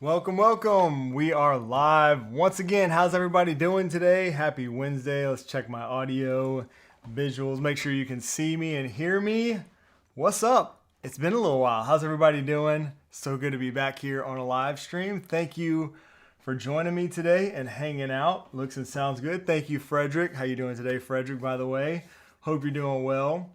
Welcome, welcome. We are live once again. How's everybody doing today? Happy Wednesday. Let's check my audio, visuals. Make sure you can see me and hear me. What's up? It's been a little while. How's everybody doing? So good to be back here on a live stream. Thank you for joining me today and hanging out. Looks and sounds good. Thank you, Frederick. How you doing today, Frederick, by the way? Hope you're doing well.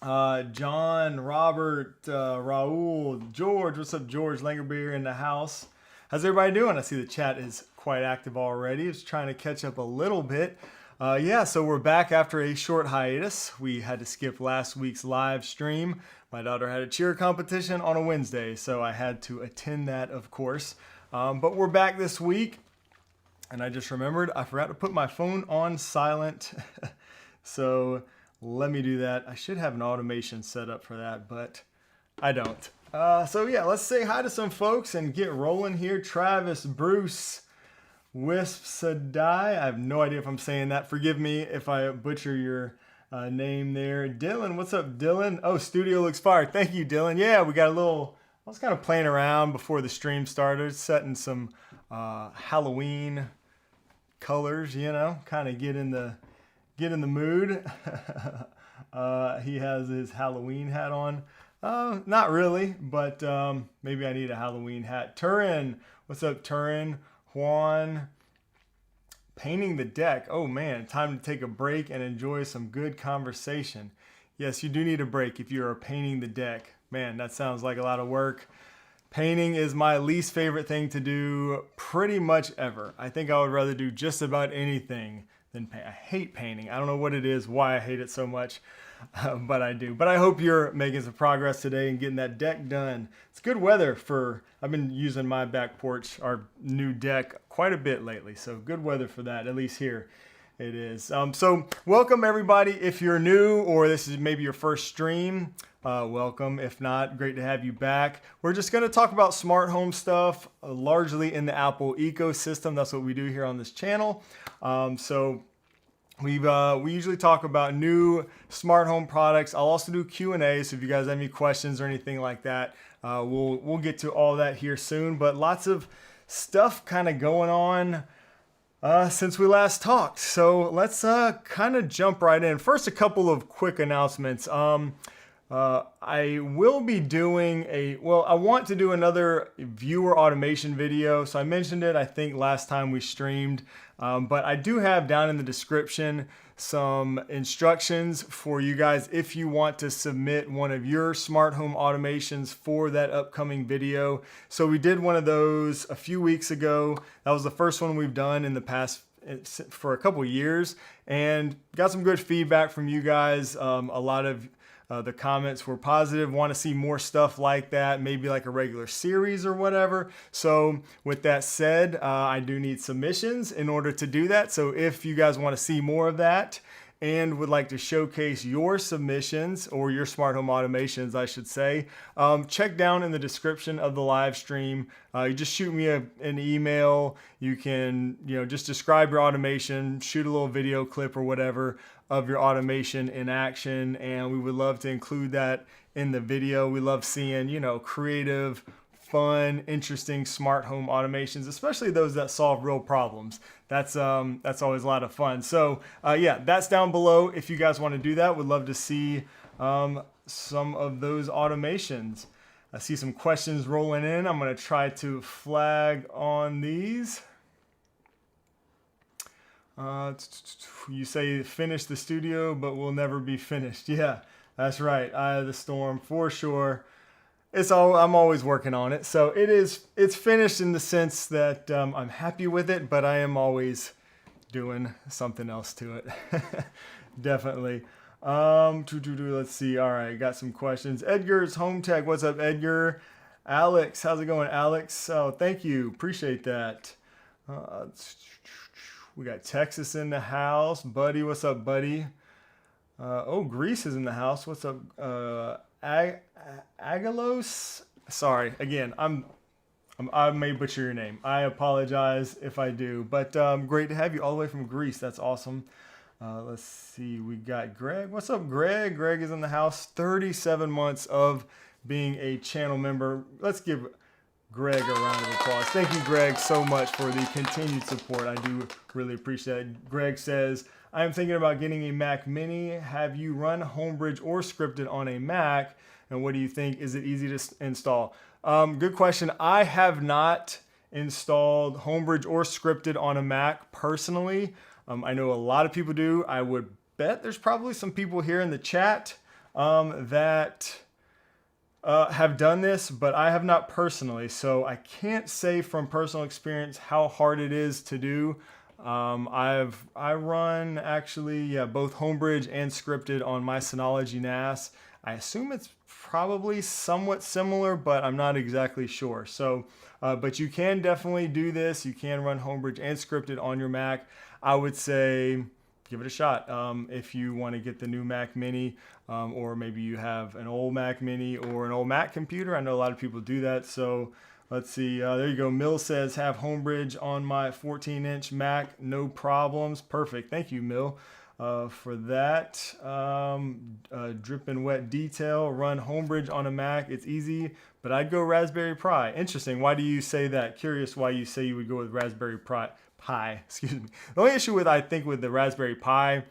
John, Robert, Raul, George. What's up, George? Langerbeer in the house. How's everybody doing? I see the chat is quite active already. Just trying to catch up a little bit. So we're back after a short hiatus. We had to skip last week's live stream. My daughter had a cheer competition on a Wednesday, so I had to attend that, of course. But we're back this week, and I just remembered I forgot to put my phone on silent. So let me do that. I should have an automation set up for that, but I don't. Let's say hi to some folks and get rolling here. Travis, Bruce, Wisp, Sadai. I have no idea if I'm saying that. Forgive me if I butcher your name there. Dylan, what's up, Dylan? Oh, studio looks fire. Thank you, Dylan. Yeah, we got a little, I was kind of playing around before the stream started, setting some Halloween colors, kind of get in the mood. He has his Halloween hat on. Not really, but maybe I need a Halloween hat. Turin, what's up, Turin? Juan, painting the deck. Oh man, time to take a break and enjoy some good conversation. Yes, you do need a break if you are painting the deck. Man, that sounds like a lot of work. Painting is my least favorite thing to do pretty much ever. I think I would rather do just about anything than paint. I hate painting. I don't know what it is, why I hate it so much. But I do. But I hope you're making some progress today and getting that deck done. It's good weather I've been using my back porch, our new deck, quite a bit lately. So good weather for that, at least here it is. So welcome everybody. If you're new or this is maybe your first stream, welcome. If not, great to have you back. We're just going to talk about smart home stuff, largely in the Apple ecosystem. That's what we do here on this channel. We usually talk about new smart home products. I'll also do Q&A, so if you guys have any questions or anything like that, we'll get to all that here soon. But lots of stuff kind of going on since we last talked. So let's kind of jump right in. First, a couple of quick announcements. I will be doing I want to do another viewer automation video. So I mentioned it, I think, last time we streamed. But I do have down in the description some instructions for you guys if you want to submit one of your smart home automations for that upcoming video. So we did one of those a few weeks ago. That was the first one we've done in the past for a couple years, and got some good feedback from you guys. A lot of the comments were positive, want to see more stuff like that, maybe like a regular series or whatever. So with that said, I do need submissions in order to do that. So if you guys want to see more of that and would like to showcase your submissions or your smart home automations, I should say, check down in the description of the live stream. You just shoot me an email. You can, just describe your automation, shoot a little video clip or whatever of your automation in action, and we would love to include that in the video. We love seeing, creative, fun, interesting smart home automations, especially those that solve real problems. That's always a lot of fun. So that's down below. If you guys want to do that, would love to see some of those automations. I see some questions rolling in. I'm going to try to flag on these. You say finish the studio, but we'll never be finished. Yeah, that's right. Eye of the storm for sure. I'm always working on it. So it's finished in the sense that I'm happy with it, but I am always doing something else to it. Definitely. Let's see. All right, got some questions. Edgar's Home Tech. What's up, Edgar? Alex, how's it going, Alex? Oh, thank you. Appreciate that. We got Texas in the house. Buddy, what's up, buddy? Greece is in the house. What's up? Agalos? Sorry, again, I may butcher your name. I apologize if I do. But great to have you all the way from Greece. That's awesome. Let's see. We got Greg. What's up, Greg? Greg is in the house. 37 months of being a channel member. Let's give Greg a round of applause. Thank you, Greg, so much for the continued support. I do really appreciate it. Greg says, I am thinking about getting a Mac Mini. Have you run Homebridge or scripted on a Mac? And what do you think? Is it easy to install? Good question. I have not installed Homebridge or scripted on a Mac personally. I know a lot of people do. I would bet there's probably some people here in the chat that have done this, but I have not personally. So I can't say from personal experience how hard it is to do. I run actually both Homebridge and scripted on my Synology NAS. I assume it's probably somewhat similar, but I'm not exactly sure. So, but you can definitely do this. You can run Homebridge and scripted on your Mac. I would say give it a shot if you want to get the new Mac Mini, or maybe you have an old Mac Mini or an old Mac computer. I know a lot of people do that. So let's see. There you go. Mill says, have Homebridge on my 14-inch Mac. No problems. Perfect. Thank you, Mill, for that. Drip and wet detail. Run Homebridge on a Mac. It's easy, but I'd go Raspberry Pi. Interesting. Why do you say that? Curious why you say you would go with Raspberry Pi. Excuse me. The only issue I think with the Raspberry Pi,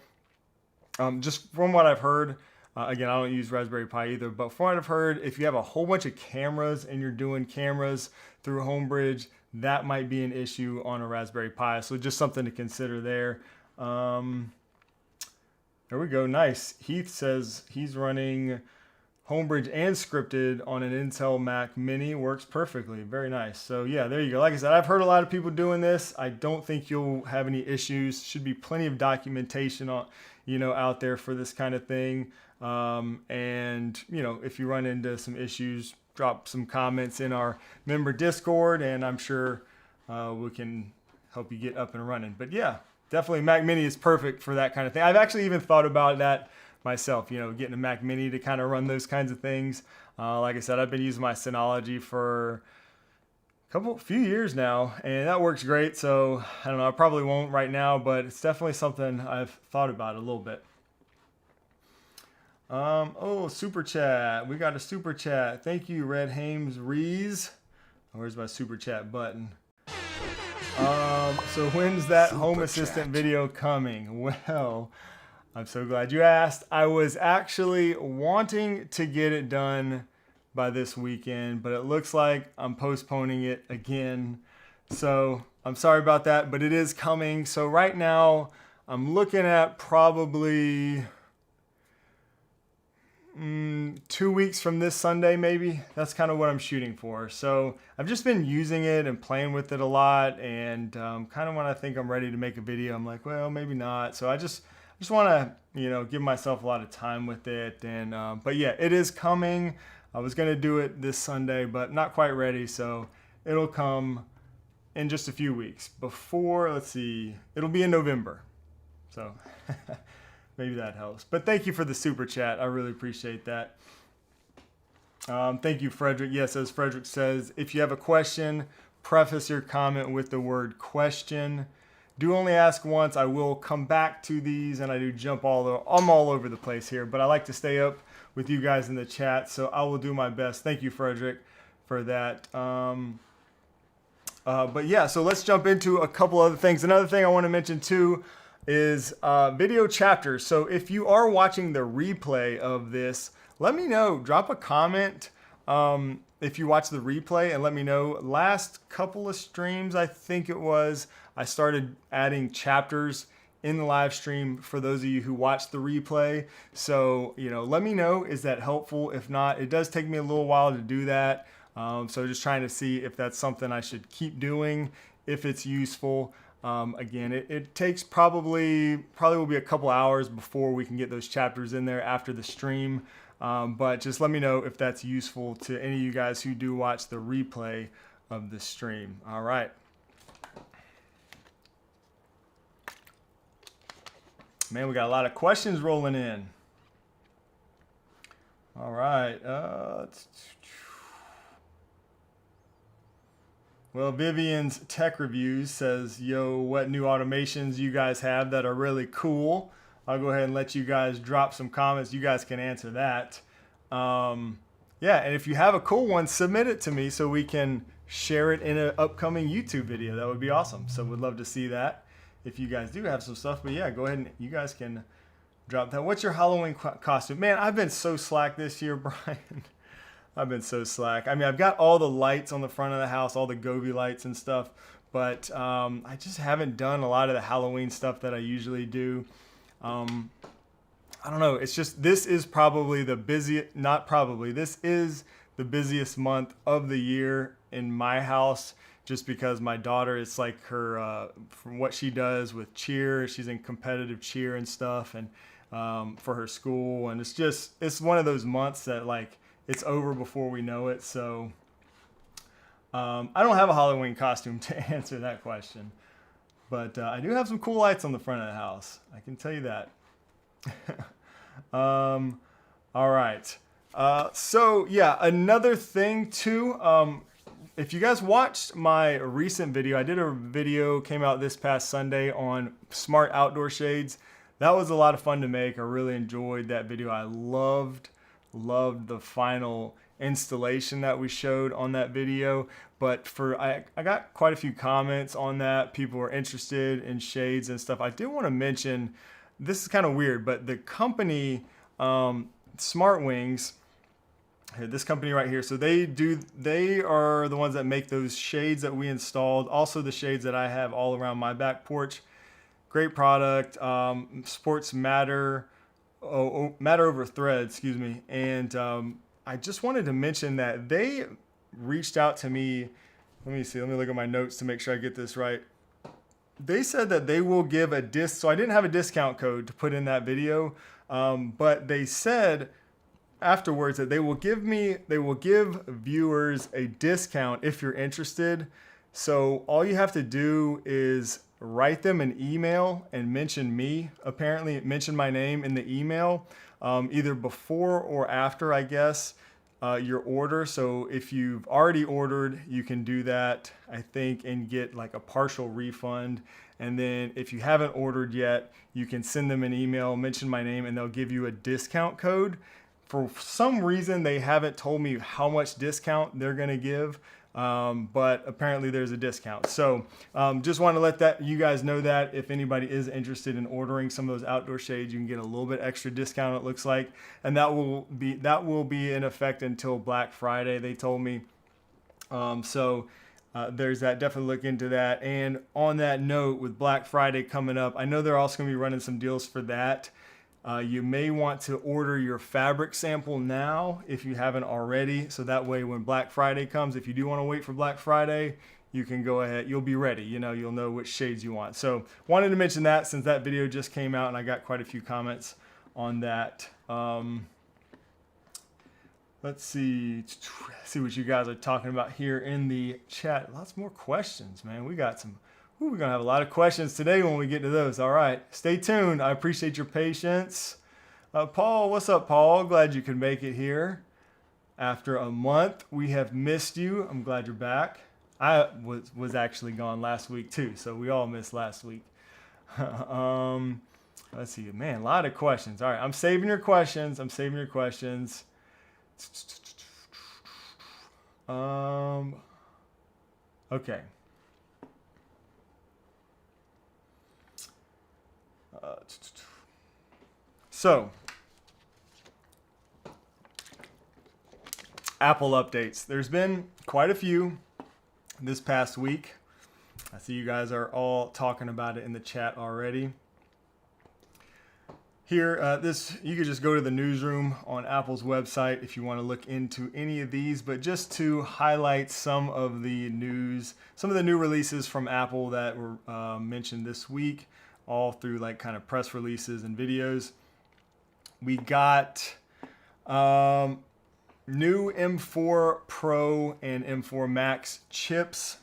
just from what I've heard, again, I don't use Raspberry Pi either, but from what I've heard, if you have a whole bunch of cameras and you're doing cameras through Homebridge, that might be an issue on a Raspberry Pi. So just something to consider there. There we go. Nice. Heath says he's running Homebridge and scripted on an Intel Mac Mini. Works perfectly. Very nice. So yeah, there you go. Like I said, I've heard a lot of people doing this. I don't think you'll have any issues. Should be plenty of documentation on, out there for this kind of thing. And if you run into some issues, drop some comments in our member Discord, and I'm sure we can help you get up and running. But yeah, definitely Mac Mini is perfect for that kind of thing. I've actually even thought about that myself, getting a Mac Mini to kind of run those kinds of things. Like I said, I've been using my Synology for few years now, and that works great. So I don't know, I probably won't right now, but it's definitely something I've thought about a little bit. Oh, super chat. We got a super chat. Thank you, Red Hames Rees. Where's my super chat button? So when's that Home Assistant video coming? Well, I'm so glad you asked. I was actually wanting to get it done by this weekend, but it looks like I'm postponing it again. So I'm sorry about that, but it is coming. So right now I'm looking at probably 2 weeks from this Sunday, maybe. That's kind of what I'm shooting for. So I've just been using it and playing with it a lot, and kind of when I think I'm ready to make a video, I'm like, well, maybe not. So I just want to, give myself a lot of time with it. And but yeah, it is coming. I was going to do it this Sunday, but not quite ready. So it'll come in just a few weeks before, let's see, it'll be in November. So maybe that helps. But thank you for the super chat. I really appreciate that. Thank you, Frederick. Yes, as Frederick says, if you have a question, preface your comment with the word question. Do only ask once. I will come back to these, and I do jump I'm all over the place here, but I like to stay up with you guys in the chat, so I will do my best. Thank you, Frederick, for that. But yeah, so let's jump into a couple other things. Another thing I want to mention too is video chapters. So if you are watching the replay of this, let me know. Drop a comment if you watch the replay, and let me know. Last couple of streams, I think it was, I started adding chapters in the live stream for those of you who watch the replay. So, let me know, is that helpful? If not, it does take me a little while to do that. So just trying to see if that's something I should keep doing, if it's useful. Again, it takes probably will be a couple hours before we can get those chapters in there after the stream. But just let me know if that's useful to any of you guys who do watch the replay of the stream. All right. Man, we got a lot of questions rolling in. All right. Well, Vivian's Tech Reviews says, yo, what new automations you guys have that are really cool? I'll go ahead and let you guys drop some comments. You guys can answer that. Yeah, and if you have a cool one, submit it to me so we can share it in an upcoming YouTube video. That would be awesome. So would love to see that if you guys do have some stuff. But yeah, go ahead and you guys can drop that. What's your Halloween costume? Man, I've been so slack this year, Brian. I've been so slack. I mean, I've got all the lights on the front of the house, all the Govee lights and stuff, but I just haven't done a lot of the Halloween stuff that I usually do. I don't know. It's just, this is probably the busiest, not probably, this is the busiest month of the year in my house, just because my daughter, it's like her, from what she does with cheer, she's in competitive cheer and stuff, and for her school. And it's just, it's one of those months that like, it's over before we know it. So I don't have a Halloween costume to answer that question, but I do have some cool lights on the front of the house. I can tell you that. All right. So yeah, another thing too, if you guys watched my recent video, I did a video, came out this past Sunday on smart outdoor shades. That was a lot of fun to make. I really enjoyed that video. I loved the final installation that we showed on that video. But I got quite a few comments on that. People were interested in shades and stuff. I do want to mention, this is kind of weird, but the company Smart Wings, this company right here, so they are the ones that make those shades that we installed, also the shades that I have all around my back porch. Great product. Sports matter over thread, excuse me. And I just wanted to mention that they reached out to me. Let me see, let me look at my notes to make sure I get this right. They said that they will give a so I didn't have a discount code to put in that video, but they said afterwards that they will give viewers a discount if you're interested. So all you have to do is write them an email and mention me, apparently mention my name in the email, either before or after, I guess, your order. So if you've already ordered, you can do that, I think, and get like a partial refund. And then if you haven't ordered yet, you can send them an email, mention my name, and they'll give you a discount code. For some reason, they haven't told me how much discount they're going to give, but apparently there's a discount. So just want to let you guys know that if anybody is interested in ordering some of those outdoor shades, you can get a little bit extra discount, it looks like, and that will be in effect until Black Friday, they told me. There's that. Definitely look into that. And on that note, with Black Friday coming up, I know they're also going to be running some deals for that. You may want to order your fabric sample now if you haven't already. So that way when Black Friday comes, if you do want to wait for Black Friday, you can go ahead. You'll be ready. You'll know which shades you want. So wanted to mention that since that video just came out and I got quite a few comments on that. Let's see what you guys are talking about here in the chat. Lots more questions, man. We got some. We're going to have a lot of questions today when we get to those. All right. Stay tuned. I appreciate your patience. Paul, what's up, Paul? Glad you could make it here. After a month, we have missed you. I'm glad you're back. I was actually gone last week too, so we all missed last week. Let's see. Man, a lot of questions. All right. I'm saving your questions. Okay. So, Apple updates. There's been quite a few this past week. I see you guys are all talking about it in the chat already. Here, you could just go to the newsroom on Apple's website if you want to look into any of these, but just to highlight some of the news, some of the new releases from Apple that were mentioned this week, all through like kind of press releases and videos. We got new M4 Pro and M4 Max chips.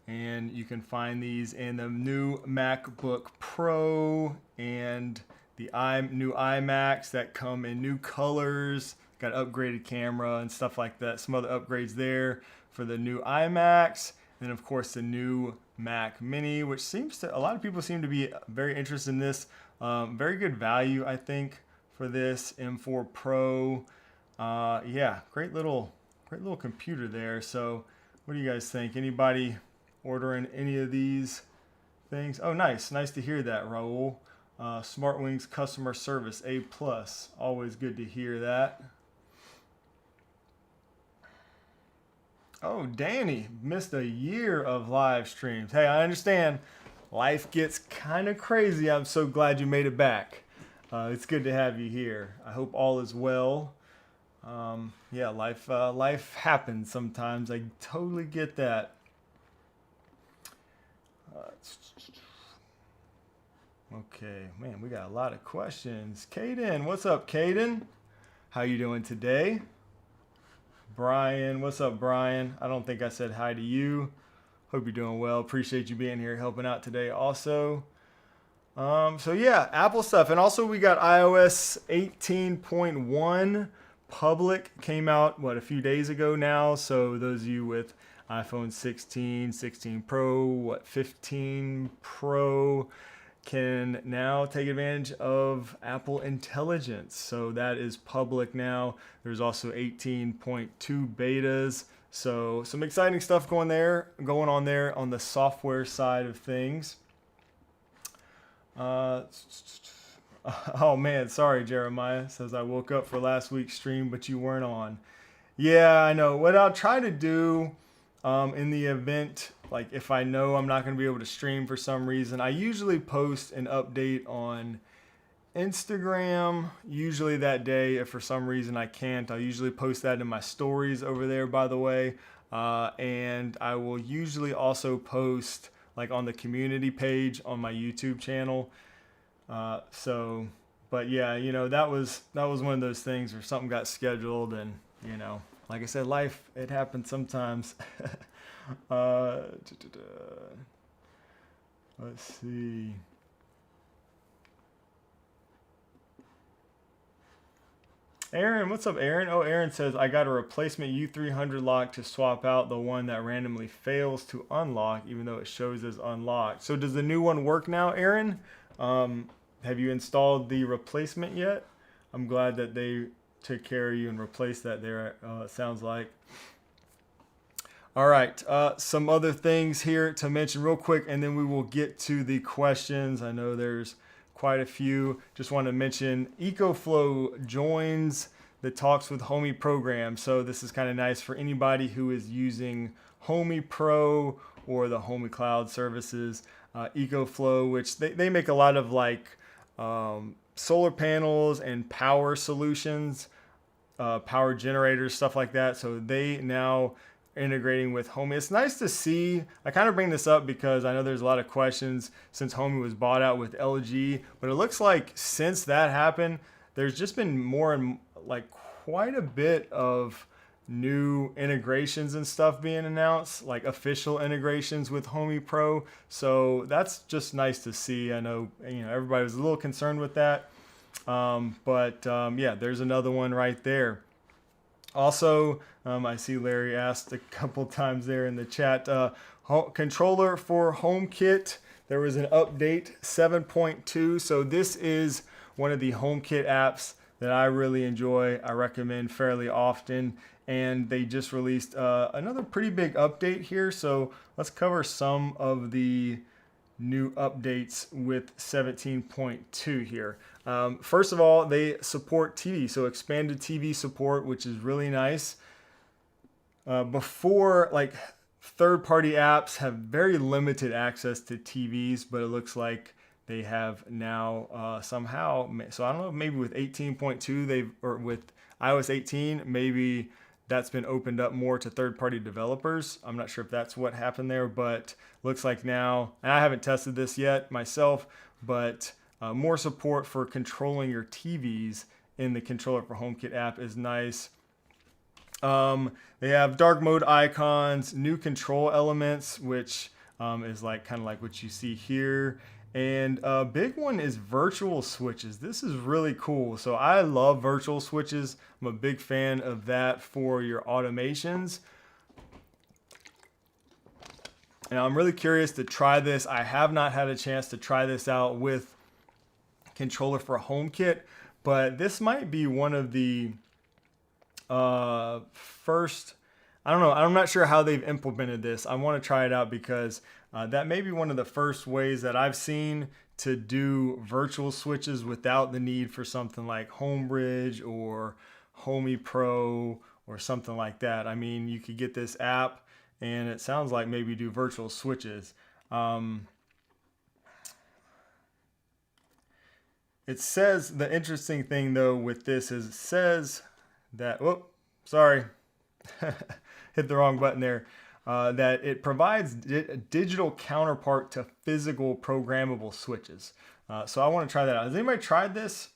And you can find these in the new MacBook Pro and the new iMacs that come in new colors. Got upgraded camera and stuff like that. Some other upgrades there for the new iMacs. And of course the new Mac Mini, which a lot of people seem to be very interested in this. Very good value, I think, for this M4 Pro. Yeah, great little great little computer there. So what do you guys think? Anybody ordering any of these things? Oh, nice to hear that, Raul. SmartWings customer service A+, always good to hear that. Oh, Danny, missed a year of live streams. Hey, I understand life gets kind of crazy. I'm so glad you made it back. It's good to have you here. I hope all is well. Yeah, life happens sometimes. I totally get that. Okay, man, we got a lot of questions. Caden, what's up, Caden? How you doing today? Brian, what's up, Brian? I don't think I said hi to you. Hope you're doing well. Appreciate you being here, helping out today also. So yeah, Apple stuff. And also we got iOS 18.1 public came out, a few days ago now. So those of you with iPhone 16, 16 Pro, 15 Pro can now take advantage of Apple Intelligence. So that is public now. There's also 18.2 betas. So some exciting stuff going on there on the software side of things. Oh man, sorry, Jeremiah says I woke up for last week's stream, but you weren't on. Yeah, I know. What I'll try to do in the event, like if I know I'm not going to be able to stream for some reason, I usually post an update on Instagram, usually that day. If for some reason I can't, I'll usually post that in my stories over there, by the way. And I will usually also post like on the community page on my YouTube channel. But yeah, that was one of those things where something got scheduled and, like I said, life, it happens sometimes. Let's see. Aaron, what's up, Aaron? Oh, Aaron says, I got a replacement U300 lock to swap out the one that randomly fails to unlock, even though it shows as unlocked. So does the new one work now, Aaron? Have you installed the replacement yet? I'm glad that they took care of you and replaced that there, it sounds like. All right, some other things here to mention real quick, and then we will get to the questions. I know there's quite a few. Just want to mention EcoFlow joins the Talks with Homey program. So this is kind of nice for anybody who is using Homey Pro or the Homey Cloud services. EcoFlow, which they make a lot of like solar panels and power solutions, power generators, stuff like that. So they now integrating with Homey. It's nice to see. I kind of bring this up because I know there's a lot of questions since Homey was bought out with LG, but it looks like since that happened, there's just been more and like quite a bit of new integrations and stuff being announced, like official integrations with Homey Pro. So that's just nice to see. I know, everybody was a little concerned with that. Yeah, there's another one right there. Also, I see Larry asked a couple times there in the chat, controller for HomeKit. There was an update 7.2. So this is one of the HomeKit apps that I really enjoy. I recommend fairly often. And they just released another pretty big update here. So let's cover some of the new updates with 17.2 here. First of all, they support TV, so expanded TV support, which is really nice. Before, like, third-party apps have very limited access to TVs, but it looks like they have now somehow. So I don't know, maybe with 18.2, or with iOS 18, maybe that's been opened up more to third-party developers. I'm not sure if that's what happened there, but looks like now, and I haven't tested this yet myself, but more support for controlling your TVs in the controller for HomeKit app is nice. They have dark mode icons, new control elements, which is like kind of like what you see here. And a big one is virtual switches. This is really cool. So I love virtual switches. I'm a big fan of that for your automations. And I'm really curious to try this. I have not had a chance to try this out with controller for HomeKit, but this might be one of the first, I don't know. I'm not sure how they've implemented this. I want to try it out because that may be one of the first ways that I've seen to do virtual switches without the need for something like Homebridge or Homey Pro or something like that. I mean, you could get this app and it sounds like maybe do virtual switches. It says the interesting thing though with this is it says that, whoop, sorry, hit the wrong button there. That it provides a digital counterpart to physical programmable switches. So I want to try that out. Has anybody tried this?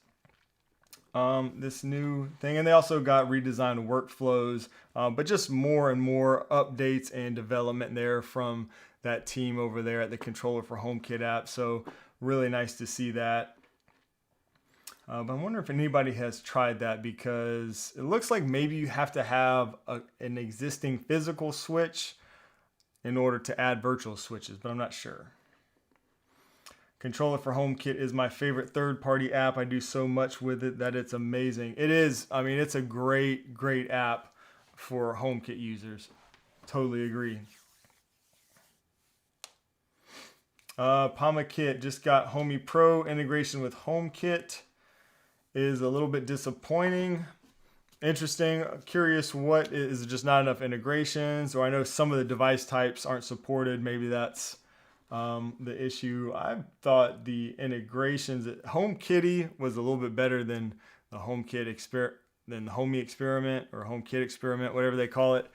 This new thing, and they also got redesigned workflows, but just more and more updates and development there from that team over there at the Controller for HomeKit app. So really nice to see that. But I wonder if anybody has tried that because it looks like maybe you have to have an existing physical switch in order to add virtual switches, but I'm not sure. Controller for HomeKit is my favorite third-party app. I do so much with it that it's amazing. It is, I mean, it's a great, great app for HomeKit users. Totally agree. PamaKit just got Homey Pro integration with HomeKit. Is a little bit disappointing. Interesting. Curious, what is it, just not enough integrations? Or I know some of the device types aren't supported. Maybe that's the issue. I thought the integrations at HomeKitty was a little bit better than the Homey experiment or HomeKit experiment, whatever they call it,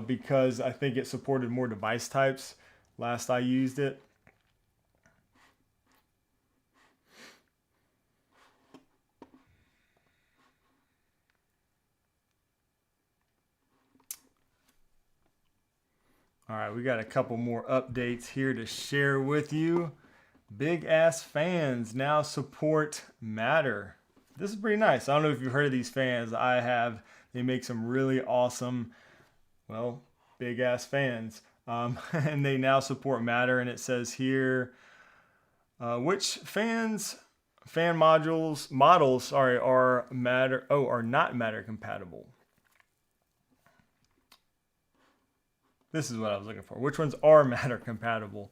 because I think it supported more device types last I used it. All right, we got a couple more updates here to share with you. Big Ass fans now support Matter. This is pretty nice. I don't know if you've heard of these fans. I have. They make some really awesome, well, big ass fans. And they now support Matter. And it says here, which fan models are not Matter compatible. This is what I was looking for. Which ones are Matter compatible?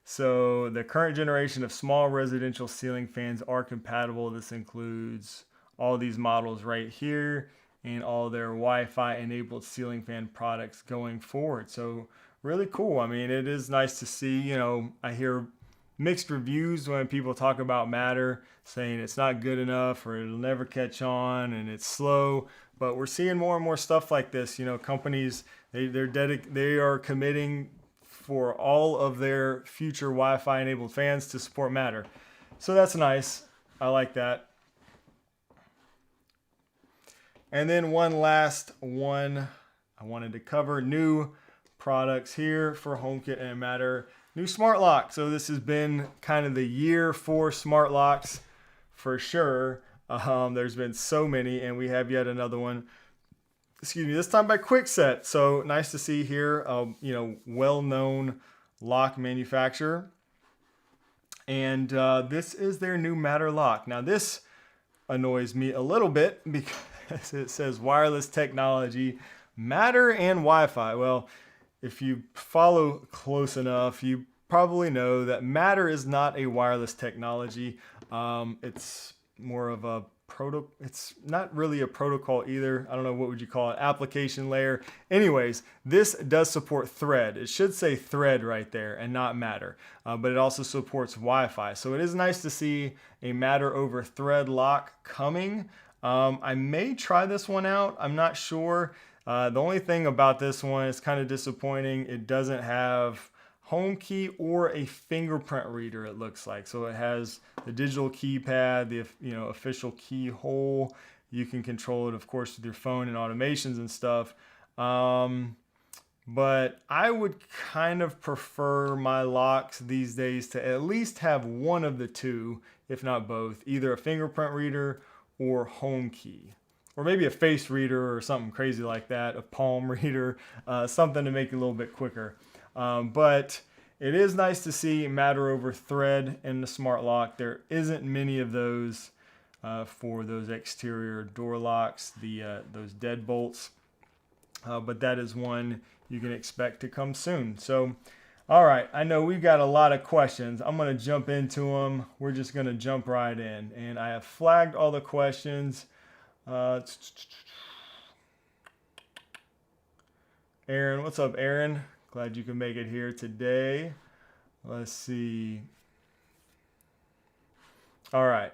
So the current generation of small residential ceiling fans are compatible. This includes all these models right here and all their Wi-Fi enabled ceiling fan products going forward. So really cool. I mean, it is nice to see, you know, I hear mixed reviews when people talk about Matter, saying it's not good enough or it'll never catch on and it's slow. But we're seeing more and more stuff like this. You know, companies, they are committing for all of their future Wi-Fi enabled fans to support Matter. So that's nice. I like that. And then one last one I wanted to cover, new products here for HomeKit and Matter. New smart lock. So this has been kind of the year for smart locks for sure. There's been so many, and we have yet another one. Excuse me, this time by Kwikset. So nice to see here, you know, well-known lock manufacturer. And this is their new Matter lock. Now this annoys me a little bit because it says wireless technology, Matter and Wi-Fi. Well, if you follow close enough, you probably know that Matter is not a wireless technology. It's more of a it's not really a protocol either. I don't know, what would you call it? Application layer. Anyways, this does support Thread. It should say Thread right there and not Matter, but it also supports Wi-Fi. So it is nice to see a Matter over Thread lock coming. I may try this one out. I'm not sure. The only thing about this one is kind of disappointing. It doesn't have home key or a fingerprint reader, it looks like. So it has the digital keypad, the official keyhole. You can control it, of course, with your phone and automations and stuff. But I would kind of prefer my locks these days to at least have one of the two, if not both, either a fingerprint reader or home key. Or maybe a face reader or something crazy like that, a palm reader, something to make it a little bit quicker. But it is nice to see Matter over Thread in the smart lock. There isn't many of those for those exterior door locks, those deadbolts. But that is one you can expect to come soon. So, all right, I know we've got a lot of questions. I'm going to jump into them. We're just going to jump right in. And I have flagged all the questions. Aaron, what's up, Aaron? Glad you can make it here today. Let's see. All right.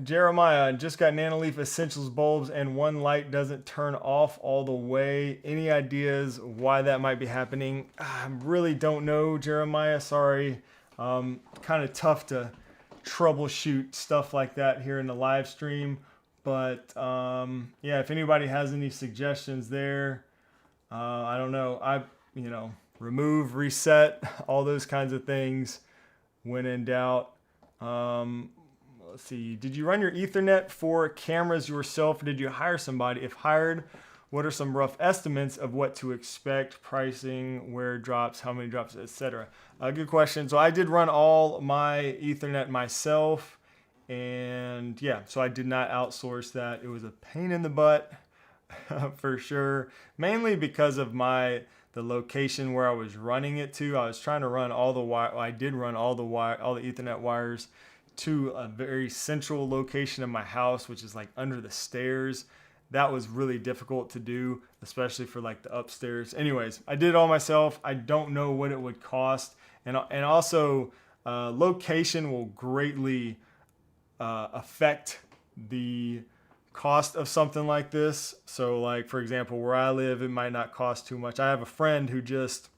Jeremiah, just got Nanoleaf Essentials bulbs and one light doesn't turn off all the way. Any ideas why that might be happening? I really don't know, Jeremiah. Sorry. Kind of tough to troubleshoot stuff like that here in the live stream. But yeah, if anybody has any suggestions there, I don't know. Remove, reset, all those kinds of things when in doubt. Let's see. Did you run your Ethernet for cameras yourself? Or did you hire somebody? If hired, what are some rough estimates of what to expect? Pricing, where drops, how many drops, etc. Good question. So I did run all my Ethernet myself, and yeah, so I did not outsource that. It was a pain in the butt for sure. Mainly because of the location where I was running it to. I was trying to run all the wire. I did run all the Ethernet wires to a very central location in my house, which is like under the stairs. That was really difficult to do, especially for like the upstairs. Anyways, I did it all myself. I don't know what it would cost. And also, location will greatly affect the cost of something like this. So like, for example, where I live, it might not cost too much. I have a friend who just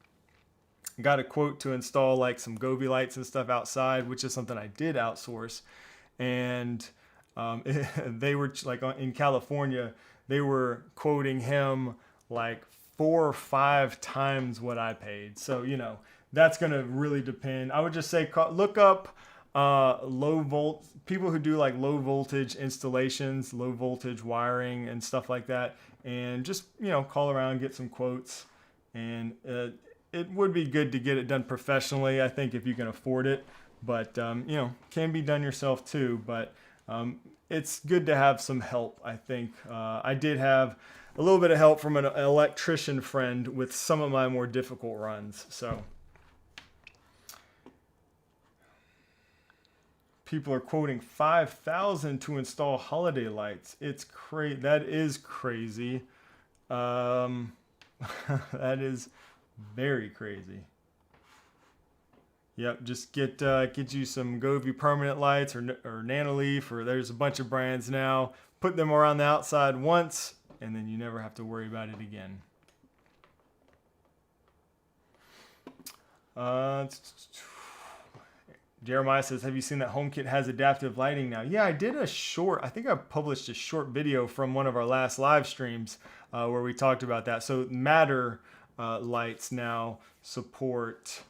got a quote to install like some Govee lights and stuff outside, which is something I did outsource. And they were like in California, they were quoting him like 4 or 5 times what I paid. So, that's going to really depend. I would just say, look up people who do like low voltage installations, low voltage wiring and stuff like that. And just, call around, get some quotes. And it would be good to get it done professionally, I think, if you can afford it. But, can be done yourself too. But it's good to have some help, I think. I did have a little bit of help from an electrician friend with some of my more difficult runs. So people are quoting $5,000 to install holiday lights. It's crazy. That is crazy. That is very crazy. Yep, just get you some Govee permanent lights or Nanoleaf, or there's a bunch of brands now. Put them around the outside once, and then you never have to worry about it again. Jeremiah says, have you seen that HomeKit has adaptive lighting now? Yeah, I did I think I published a short video from one of our last live streams where we talked about that. So Matter lights now support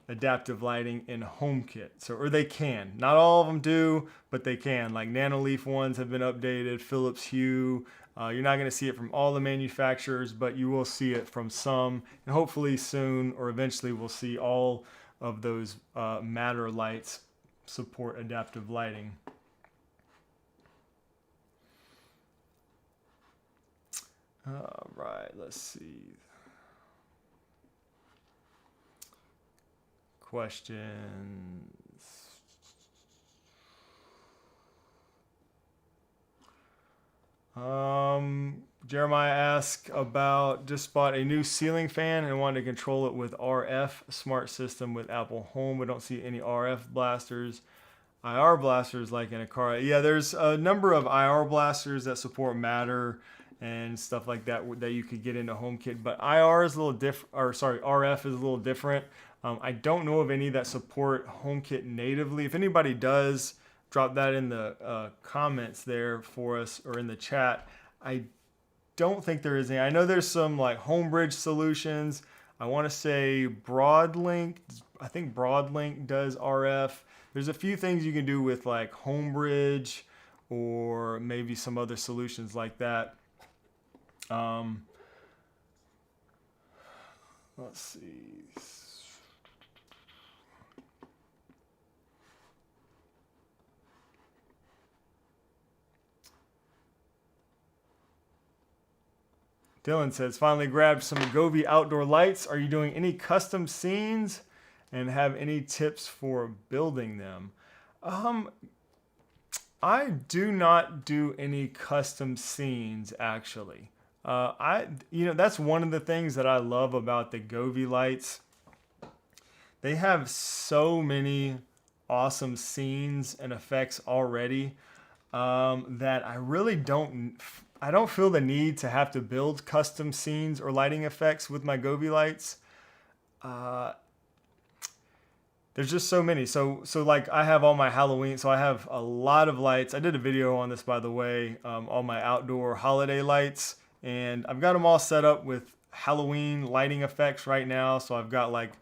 adaptive lighting in HomeKit. Or they can. Not all of them do, but they can. Like Nanoleaf ones have been updated, Philips Hue. You're not going to see it from all the manufacturers, but you will see it from some. And hopefully soon or eventually we'll see all of those Matter lights support adaptive lighting. All right, let's see. Questions. Jeremiah asked about, just bought a new ceiling fan and wanted to control it with RF smart system with Apple Home. We don't see any RF blasters. IR blasters like in Aqara. Yeah, there's a number of IR blasters that support Matter and stuff like that you could get into HomeKit, but IR is a little different, RF is a little different. I don't know of any that support HomeKit natively. If anybody does, drop that in the comments there for us or in the chat. I don't think there is any. I know there's some like Homebridge solutions. I want to say Broadlink. I think Broadlink does RF. There's a few things you can do with like Homebridge or maybe some other solutions like that. Let's see. Dylan says, finally grabbed some Govee outdoor lights. Are you doing any custom scenes and have any tips for building them? I do not do any custom scenes actually. That's one of the things that I love about the Govee lights. They have so many awesome scenes and effects already that I really don't feel the need to have to build custom scenes or lighting effects with my Govee lights. There's just so many. So like I have all my Halloween, so I have a lot of lights. I did a video on this, by the way, all my outdoor holiday lights, and I've got them all set up with Halloween lighting effects right now. So I've got like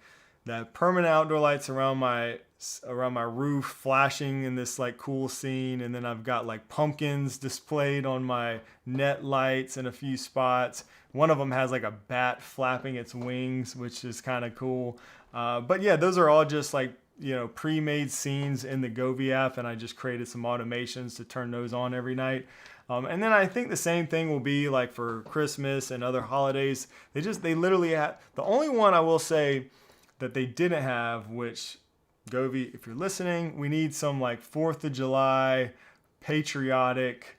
that permanent outdoor lights around my roof flashing in this like cool scene, and then I've got like pumpkins displayed on my net lights in a few spots. One of them has like a bat flapping its wings, which is kind of cool. But yeah, those are all just like, pre-made scenes in the Govee app, and I just created some automations to turn those on every night. And then I think the same thing will be like for Christmas and other holidays. They literally have, the only one I will say that they didn't have, which Govee, if you're listening, we need some like 4th of July patriotic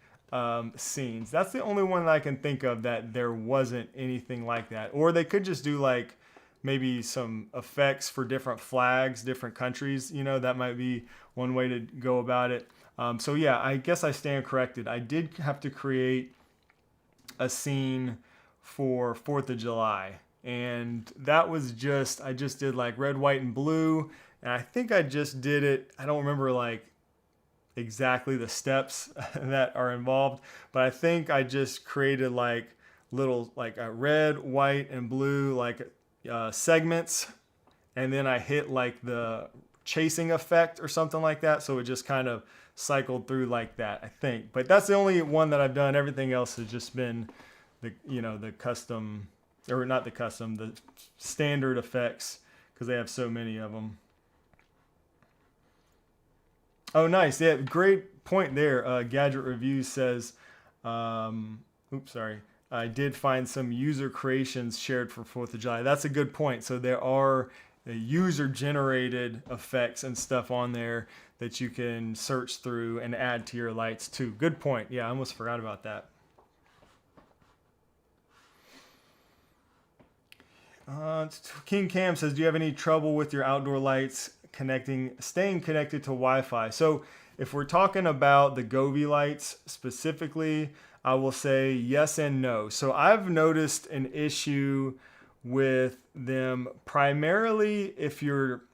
scenes. That's the only one that I can think of that there wasn't anything like that. Or they could just do like maybe some effects for different flags, different countries. That might be one way to go about it. So yeah, I guess I stand corrected. I did have to create a scene for 4th of July. And that was I just did like red, white, and blue. And I think I just did it. I don't remember like exactly the steps that are involved, but I think I just created like little like a red, white, and blue like segments, and then I hit like the chasing effect or something like that, so it just kind of cycled through like that, I think. But that's the only one that I've done. Everything else has just been the custom, or not the custom, the standard effects, because they have so many of them. Oh, nice. Yeah, great point there. Gadget Review says, I did find some user creations shared for 4th of July. That's a good point. So there are user-generated effects and stuff on there that you can search through and add to your lights too. Good point. Yeah, I almost forgot about that. King Cam says, do you have any trouble with your outdoor lights staying connected to Wi-Fi? So if we're talking about the Govee lights specifically, I will say yes and no. So I've noticed an issue with them primarily if you're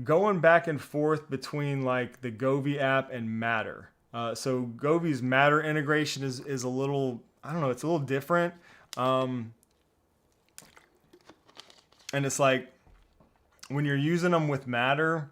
going back and forth between like the Govee app and Matter. So Govee's Matter integration is a little, I don't know, it's a little different. And it's like when you're using them with Matter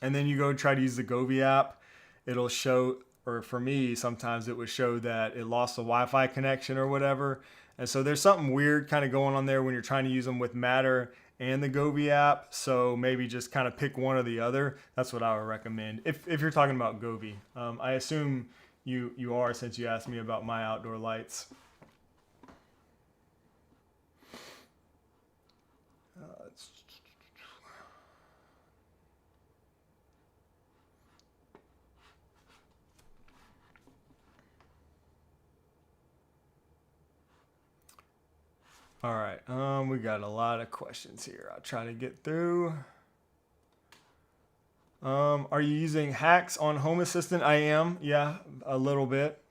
and then you go try to use the Govee app, it'll show, or for me, sometimes it would show that it lost the Wi-Fi connection or whatever. And so there's something weird kind of going on there when you're trying to use them with Matter and the Govee app. So maybe just kind of pick one or the other. That's what I would recommend if you're talking about Govee. I assume you are, since you asked me about my outdoor lights. All right, we got a lot of questions here. I'll try to get through. Are you using hacks on Home Assistant? I am, yeah, a little bit.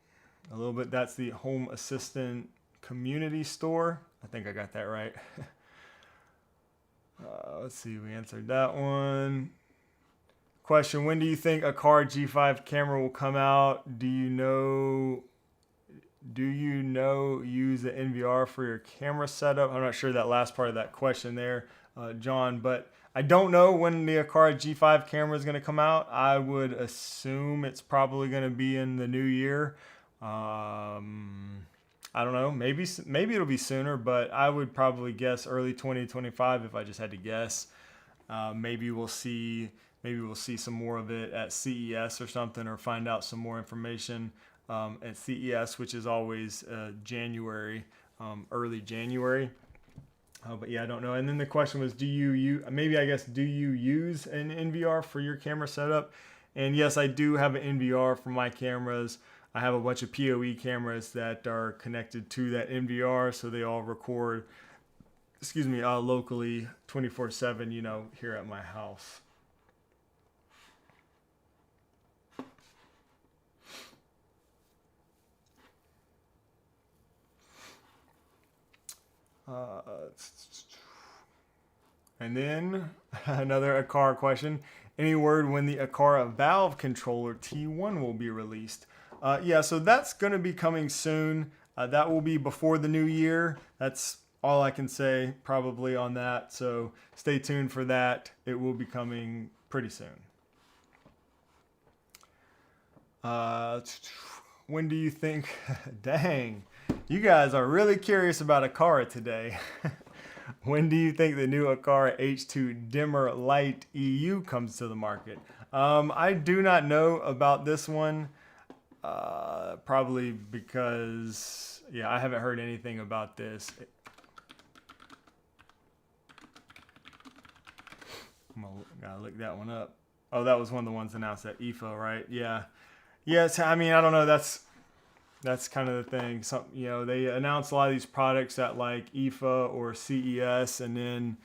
That's the Home Assistant community store. I think I got that right. Let's see, we answered that one. Question, when do you think Aqara G5 camera will come out? Do you know use the NVR for your camera setup? I'm not sure that last part of that question there, John, but I don't know when the Aqara G5 camera is going to come out. I would assume it's probably going to be in the new year. I don't know, maybe it'll be sooner, but I would probably guess early 2025 if I just had to guess. Maybe we'll see some more of it at CES or something, or find out some more information at CES, which is always January early January. But yeah, I don't know. And then the question was, do you use an NVR for your camera setup? And yes, I do have an NVR for my cameras. I have a bunch of PoE cameras that are connected to that NVR, so they all record, locally 24/7, here at my house. And then another Aqara question. Any word when the Aqara Valve Controller T1 will be released? Yeah, so that's going to be coming soon. That will be before the new year. That's all I can say probably on that. So stay tuned for that. It will be coming pretty soon. When do you think? Dang, you guys are really curious about Aqara today. When do you think the new Aqara H2 Dimmer Light EU comes to the market? I do not know about this one. Probably because, I haven't heard anything about this. I'm gotta look that one up. Oh, that was one of the ones announced at EFO, right? Yeah. Yes, I mean, I don't know. That's kind of the thing. Some, they announce a lot of these products at like IFA or CES, and then,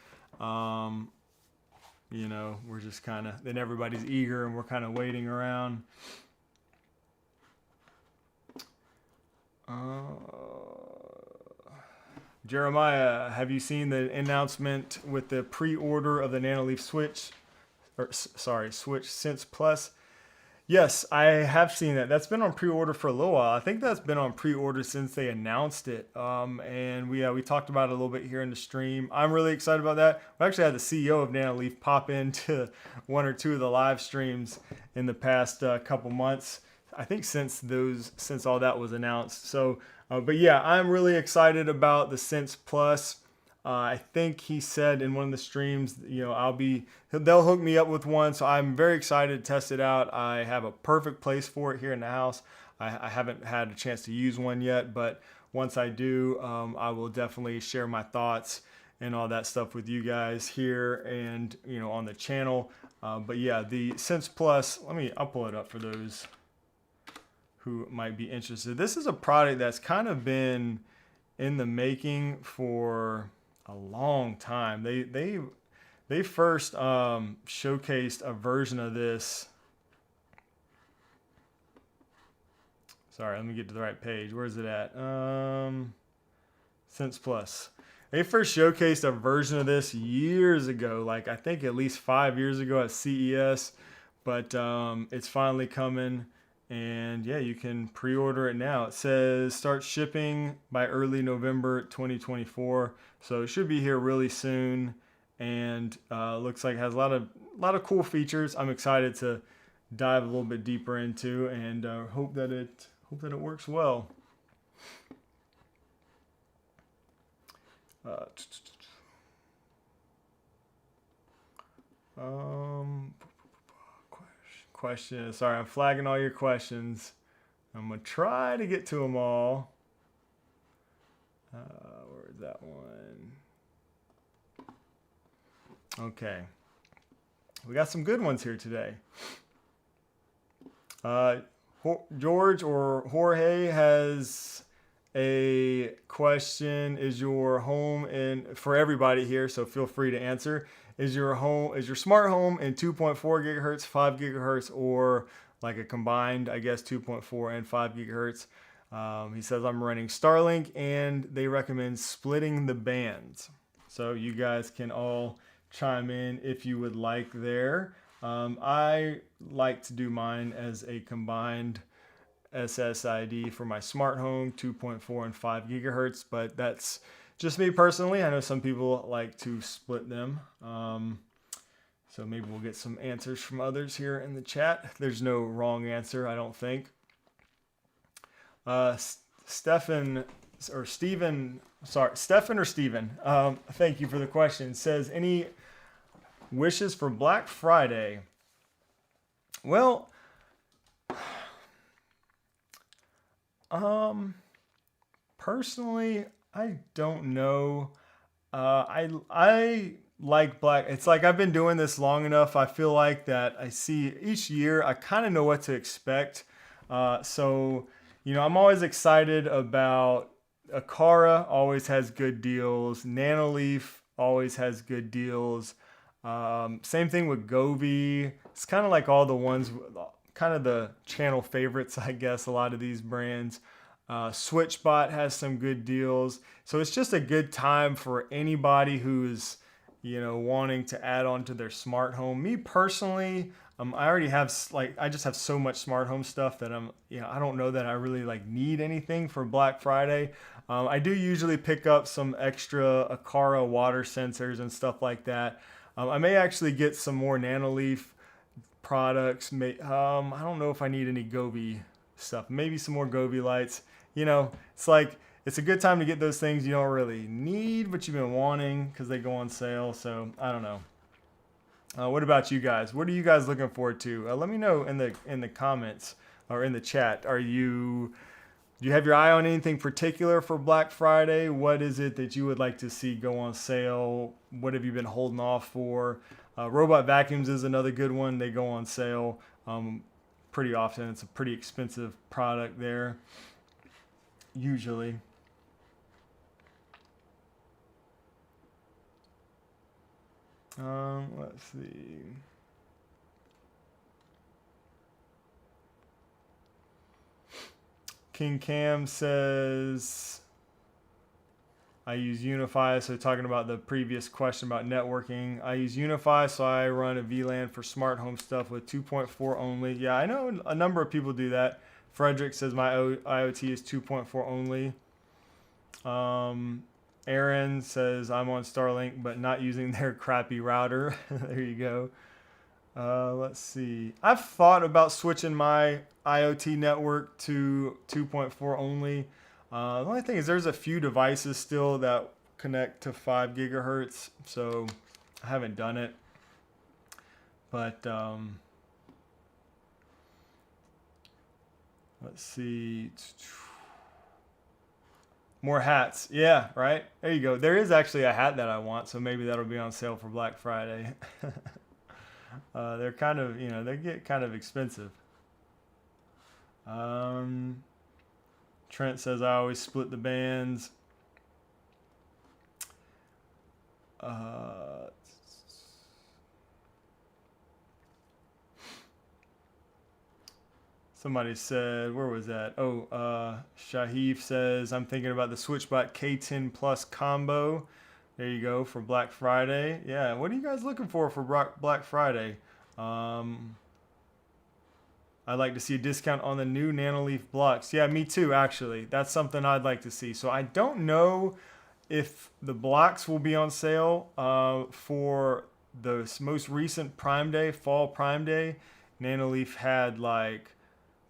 we're just kind of, then everybody's eager and we're kind of waiting around. Jeremiah, have you seen the announcement with the pre-order of the Nanoleaf Switch Sense Plus? Yes, I have seen that. That's been on pre-order for a little while. I think that's been on pre-order since they announced it. And we talked about it a little bit here in the stream. I'm really excited about that. We actually had the CEO of Nanoleaf pop into one or two of the live streams in the past couple months. I think since all that was announced. So, but yeah, I'm really excited about the Sense Plus. I think he said in one of the streams, they'll hook me up with one. So I'm very excited to test it out. I have a perfect place for it here in the house. I haven't had a chance to use one yet, but once I do, I will definitely share my thoughts and all that stuff with you guys here and, on the channel. But yeah, the Sense Plus, I'll pull it up for those who might be interested. This is a product that's kind of been in the making for a long time. They first showcased a version of this. Sorry, let me get to the right page. Where is it at? Sense Plus. They first showcased a version of this years ago, like I think at least 5 years ago at CES, but it's finally coming. And yeah, you can pre-order it now. It says start shipping by early November 2024. So it should be here really soon. And looks like it has a lot of cool features. I'm excited to dive a little bit deeper into, and hope that it works well. Question. Sorry, I'm flagging all your questions. I'm gonna try to get to them all. Where is that one? Okay, we got some good ones here today. George or Jorge has a question. Is your home for everybody here? So feel free to answer. Is your smart home in 2.4 gigahertz, 5 gigahertz, or like a combined, 2.4 and 5 gigahertz? He says, I'm running Starlink and they recommend splitting the bands. So you guys can all chime in if you would like there. I like to do mine as a combined SSID for my smart home, 2.4 and 5 gigahertz, but that's just me personally. I know some people like to split them. So maybe we'll get some answers from others here in the chat. There's no wrong answer, I don't think. Stefan or Steven, thank you for the question. Says, any wishes for Black Friday? Well, personally, I don't know. I like black. It's like I've been doing this long enough. I feel like that I see each year. I kind of know what to expect. So I'm always excited about Aqara. Always has good deals. Nanoleaf always has good deals. Same thing with Govee. It's kind of like all the ones, kind of the channel favorites, I guess. A lot of these brands. SwitchBot has some good deals. So it's just a good time for anybody who's, wanting to add on to their smart home. Me personally, I already have I just have so much smart home stuff that I don't know that I really like need anything for Black Friday. I do usually pick up some extra Aqara water sensors and stuff like that. I may actually get some more Nanoleaf products. I don't know if I need any Govee stuff. Maybe some more Govee lights. It's like it's a good time to get those things you don't really need, but you've been wanting because they go on sale. So I don't know. What about you guys? What are you guys looking forward to? Let me know in the comments or in the chat. Do you have your eye on anything particular for Black Friday? What is it that you would like to see go on sale? What have you been holding off for? Robot vacuums is another good one. They go on sale pretty often. It's a pretty expensive product there, usually. Let's see. King Cam says, I use Eufy. So talking about the previous question about networking, I use Eufy, so I run a VLAN for smart home stuff with 2.4 only. Yeah, I know a number of people do that. Frederick says my IoT is 2.4 only. Aaron says I'm on Starlink, but not using their crappy router. There you go. Let's see. I've thought about switching my IoT network to 2.4 only. The only thing is there's a few devices still that connect to 5 gigahertz, so I haven't done it. But let's see. More hats. Yeah, right? There you go. There is actually a hat that I want, so maybe that'll be on sale for Black Friday. They're kind of, they get kind of expensive. Trent says I always split the bands. Somebody said, where was that? Oh, Shahif says, I'm thinking about the SwitchBot K10 Plus combo. There you go, for Black Friday. Yeah, what are you guys looking for Black Friday? I'd like to see a discount on the new Nanoleaf blocks. Yeah, me too, actually. That's something I'd like to see. So I don't know if the blocks will be on sale for the most recent Prime Day, Fall Prime Day. Nanoleaf had like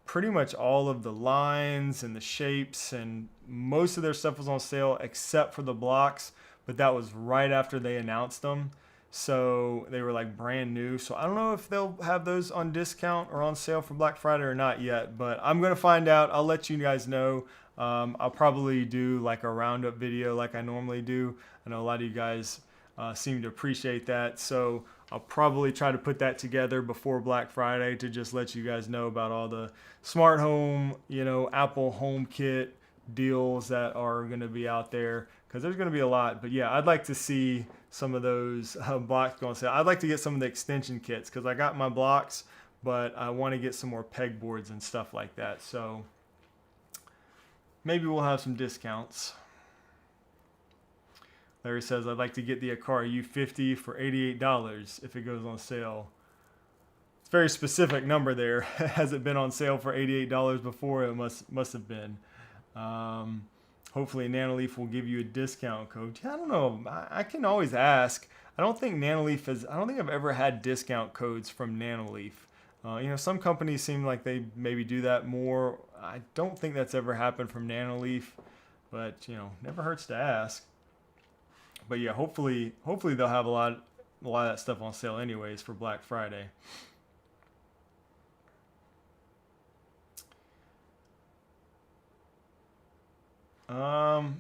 pretty much all of the lines and the shapes, and most of their stuff was on sale except for the blocks, but that was right after they announced them. So they were like brand new. So I don't know if they'll have those on discount or on sale for Black Friday or not yet, but I'm going to find out. I'll let you guys know. I'll probably do like a roundup video like I normally do. I know a lot of you guys seem to appreciate that. So I'll probably try to put that together before Black Friday to just let you guys know about all the smart home, Apple HomeKit deals that are going to be out there, because there's going to be a lot. But yeah, I'd like to see some of those blocks go on sale. I'd like to get some of the extension kits because I got my blocks, but I want to get some more pegboards and stuff like that. So maybe we'll have some discounts. Larry says, I'd like to get the Aqara U50 for $88 if it goes on sale. It's a very specific number there. Has it been on sale for $88 before? It must have been. Hopefully Nanoleaf will give you a discount code. I don't know. I can always ask. I don't think I've ever had discount codes from Nanoleaf. Some companies seem like they maybe do that more. I don't think that's ever happened from Nanoleaf, but never hurts to ask. But yeah, hopefully they'll have a lot of that stuff on sale anyways for Black Friday.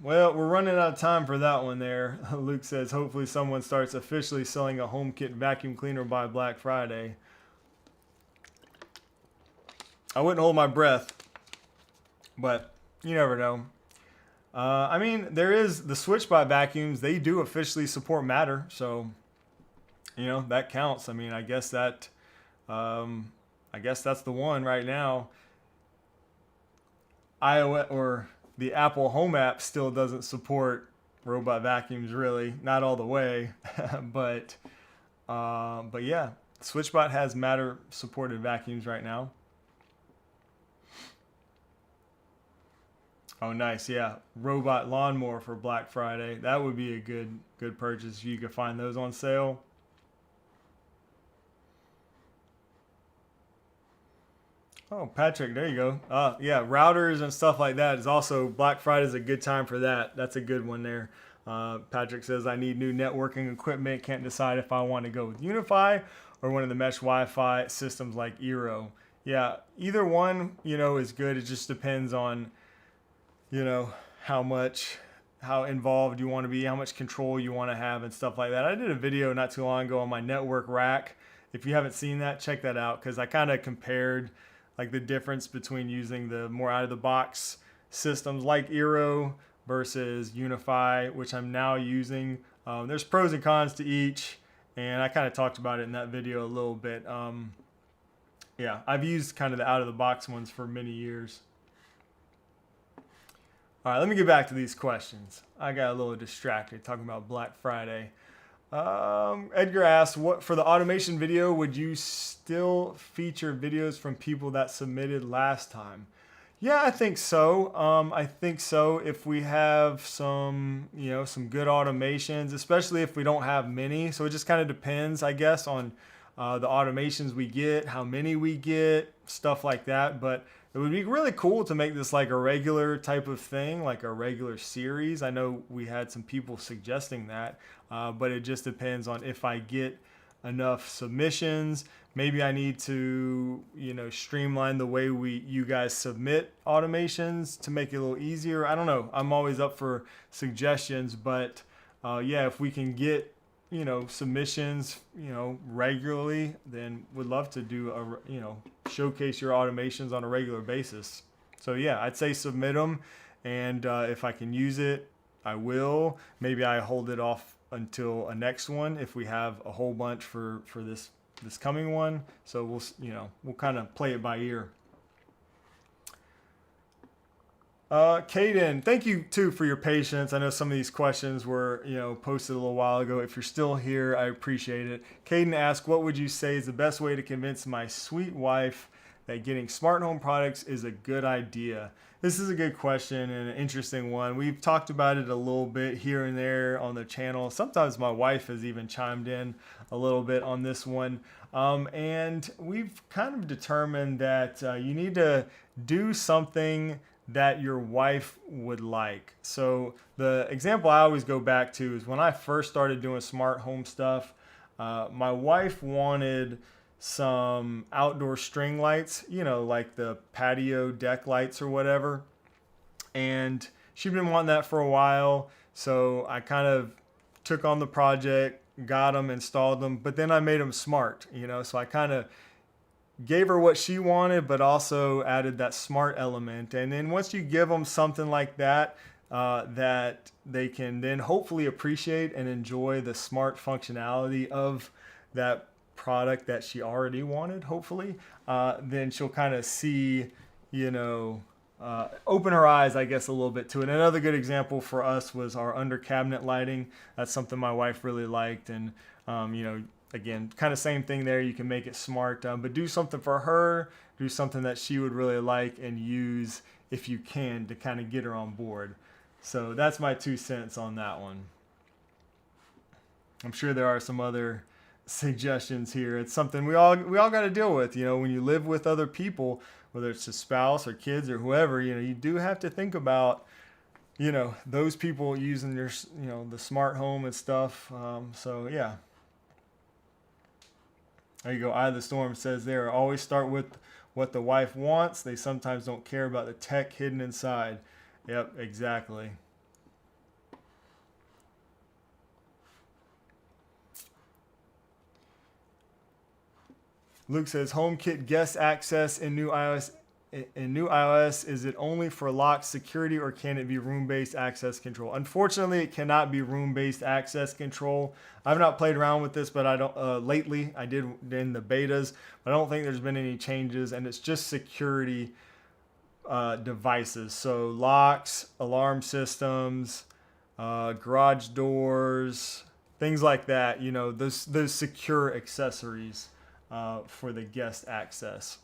Well, we're running out of time for that one there. Luke says, hopefully someone starts officially selling a HomeKit vacuum cleaner by Black Friday. I wouldn't hold my breath, but you never know. I mean, there is the SwitchBot vacuums. They do officially support Matter, so that counts. I mean, I guess that's the one right now. iOS or the Apple Home app still doesn't support robot vacuums, really, not all the way, but yeah, SwitchBot has Matter supported vacuums right now. Oh, nice. Yeah. Robot lawnmower for Black Friday. That would be a good purchase if you could find those on sale. Oh, Patrick, there you go. Yeah, routers and stuff like that is also, Black Friday is a good time for that. That's a good one there. Patrick says, I need new networking equipment. Can't decide if I want to go with Eufy or one of the mesh Wi-Fi systems like Eero. Yeah, either one, is good. It just depends on how involved you want to be, how much control you want to have and stuff like that. I did a video not too long ago on my network rack. If you haven't seen that, check that out, because I kind of compared like the difference between using the more out of the box systems like Eero versus Eufy, which I'm now using. There's pros and cons to each, and I kind of talked about it in that video a little bit. Yeah, I've used kind of the out of the box ones for many years. All right, let me get back to these questions. I got a little distracted talking about Black Friday. Edgar asks, what for the automation video, would you still feature videos from people that submitted last time? Yeah, I think so. I think so if we have some good automations, especially if we don't have many. So it just kind of depends, I guess, on the automations we get, how many we get, stuff like that. But it would be really cool to make this like a regular type of thing, like a regular series. I know we had some people suggesting that, but it just depends on if I get enough submissions. Maybe I need to, streamline the way you guys submit automations to make it a little easier. I don't know. I'm always up for suggestions, but yeah, if we can get submissions, regularly, then would love to do showcase your automations on a regular basis. So yeah, I'd say submit them, and if I can use it, I will. Maybe I hold it off until a next one if we have a whole bunch for this coming one. So we'll kind of play it by ear. Caden, thank you too for your patience. I know some of these questions were, posted a little while ago. If you're still here, I appreciate it. Caden asked, what would you say is the best way to convince my sweet wife that getting smart home products is a good idea? This is a good question and an interesting one. We've talked about it a little bit here and there on the channel. Sometimes my wife has even chimed in a little bit on this one. And we've kind of determined that you need to do something that your wife would like. So the example I always go back to is when I first started doing smart home stuff, my wife wanted some outdoor string lights, like the patio deck lights or whatever. And she'd been wanting that for a while. So I kind of took on the project, got them, installed them, but then I made them smart, so I kind of gave her what she wanted, but also added that smart element. And then once you give them something like that, that they can then hopefully appreciate and enjoy the smart functionality of that product that she already wanted, hopefully, then she'll kind of see, open her eyes, I guess, a little bit to it. Another good example for us was our under cabinet lighting. That's something my wife really liked. And, again, kind of same thing there. You can make it smart, but do something for her, do something that she would really like and use if you can to kind of get her on board. So that's my 2 cents on that one. I'm sure there are some other suggestions here. It's something we all got to deal with. When you live with other people, whether it's a spouse or kids or whoever, you do have to think about, those people using their, the smart home and stuff. So yeah. There you go. Eye of the Storm says there, always start with what the wife wants. They sometimes don't care about the tech hidden inside. Yep, exactly. Luke says HomeKit guest access in new iOS. In new iOS, is it only for locked security or can it be room-based access control? Unfortunately, it cannot be room-based access control. I've not played around with this, but I don't lately. I did in the betas, but I don't think there's been any changes, and it's just security devices. So locks, alarm systems, garage doors, things like that. You know, those secure accessories for the guest access.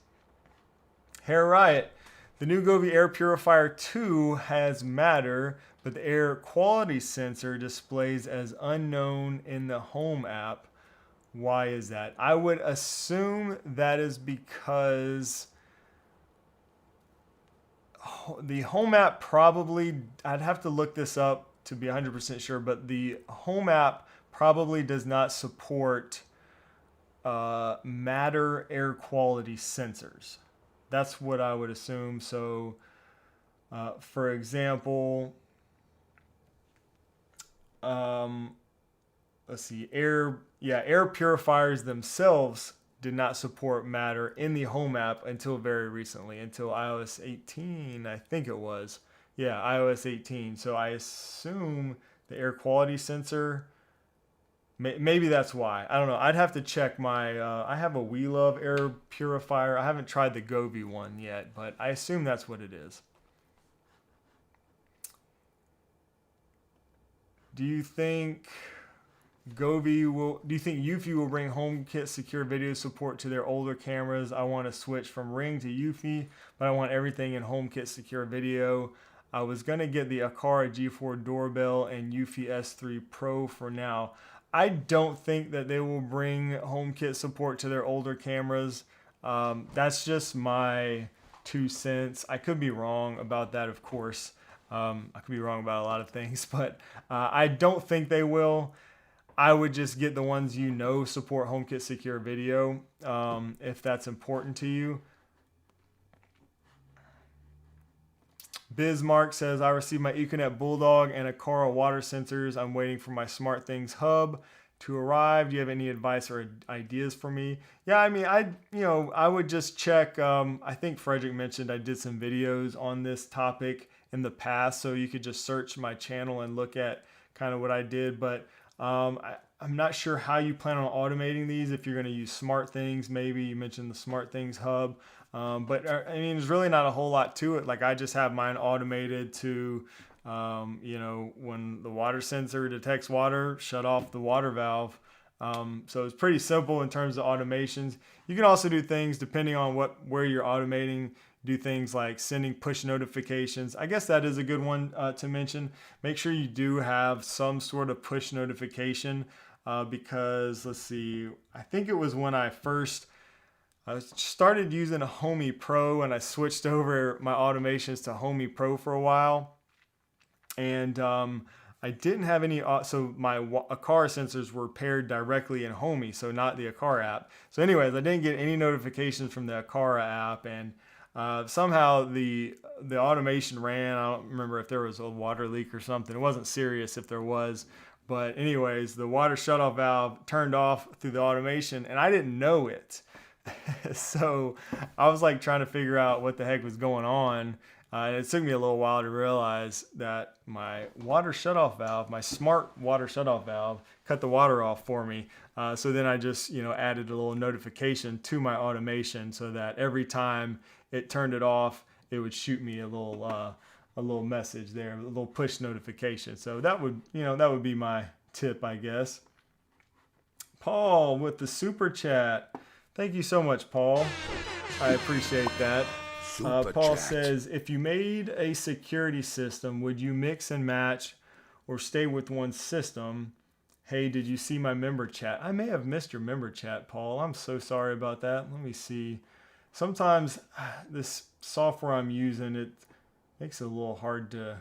Hair Riot. The new Govee Air Purifier 2 has Matter, but the air quality sensor displays as unknown in the Home app. Why is that? I would assume that is because the Home app probably, I'd have to look this up to be 100% sure, but the Home app probably does not support Matter air quality sensors. That's what I would assume. So, for example, let's see, air purifiers themselves did not support Matter in the Home app until very recently, until iOS 18, I think it was. Yeah, iOS 18. So I assume the air quality sensor, maybe that's why. I don't know. I'd have to check my, I have a We Love air purifier. I haven't tried the Govee one yet, but I assume that's what it is. Do you think Eufy will bring HomeKit secure video support to their older cameras? I want to switch from Ring to Eufy, but I want everything in HomeKit secure video. I was going to get the Aqara G4 doorbell and Eufy S3 Pro for now. I don't think that they will bring HomeKit support to their older cameras. That's just my 2 cents. I could be wrong about that, of course. I could be wrong about a lot of things, but I don't think they will. I would just get the ones you know support HomeKit secure video if that's important to you. Bismarck says, I received my Econet Bulldog and Aqara water sensors. I'm waiting for my SmartThings hub to arrive. Do you have any advice or ideas for me? Yeah, I mean, I would just check. I think Frederick mentioned I did some videos on this topic in the past, so you could just search my channel and look at kind of what I did. But I'm not sure how you plan on automating these. If you're going to use SmartThings, maybe you mentioned the SmartThings hub. But I mean, there's really not a whole lot to it. Like I just have mine automated to, when the water sensor detects water, shut off the water valve. So it's pretty simple in terms of automations. You can also do things depending on where you're automating. Do things like sending push notifications. I guess that is a good one to mention. Make sure you do have some sort of push notification because let's see, I think it was when I started using a Homey Pro and I switched over my automations to Homey Pro for a while. And I didn't have any, so my Aqara sensors were paired directly in Homey, so not the Aqara app. So anyways, I didn't get any notifications from the Aqara app, and somehow the automation ran. I don't remember if there was a water leak or something. It wasn't serious if there was. But anyways, the water shutoff valve turned off through the automation, and I didn't know it. So I was like trying to figure out what the heck was going on. And it took me a little while to realize that my water shutoff valve, my smart water shutoff valve, cut the water off for me. So then I just, added a little notification to my automation so that every time it turned it off, it would shoot me a little message there, a little push notification. So that would be my tip, I guess. Paul with the super chat. Thank you so much, Paul. I appreciate that. Paul says, if you made a security system, would you mix and match or stay with one system? Hey, did you see my member chat? I may have missed your member chat, Paul. I'm so sorry about that. Let me see. Sometimes this software I'm using, it makes it a little hard to...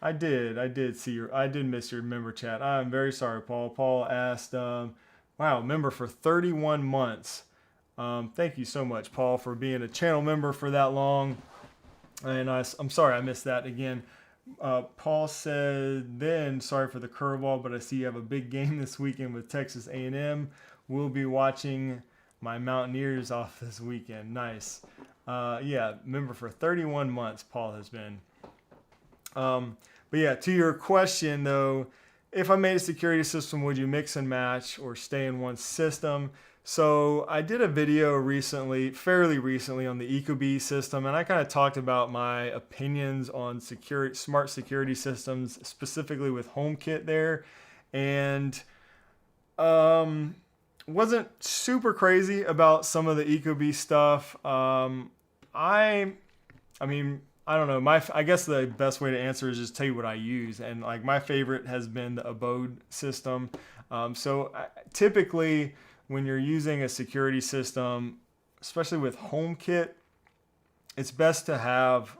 I did miss your member chat. I'm very sorry, Paul. Paul asked, wow, member for 31 months. Thank you so much, Paul, for being a channel member for that long. And I'm sorry I missed that again. Paul said, sorry for the curveball, but I see you have a big game this weekend with Texas A&M. Will be watching my Mountaineers off this weekend. Nice. Yeah, remember for 31 months, Paul has been. But yeah, to your question though, if I made a security system, would you mix and match or stay in one system? So I did a video recently, fairly recently, on the Govee system, and I kind of talked about my opinions on smart security systems, specifically with HomeKit there, and wasn't super crazy about some of the Govee stuff. I mean, I don't know. I guess the best way to answer is just tell you what I use. And like my favorite has been the Abode system. Typically when you're using a security system, especially with HomeKit, it's best to have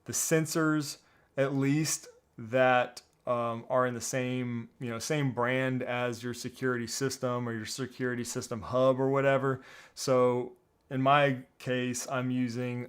the sensors at least that are in the same brand as your security system or your security system hub or whatever. So in my case, I'm using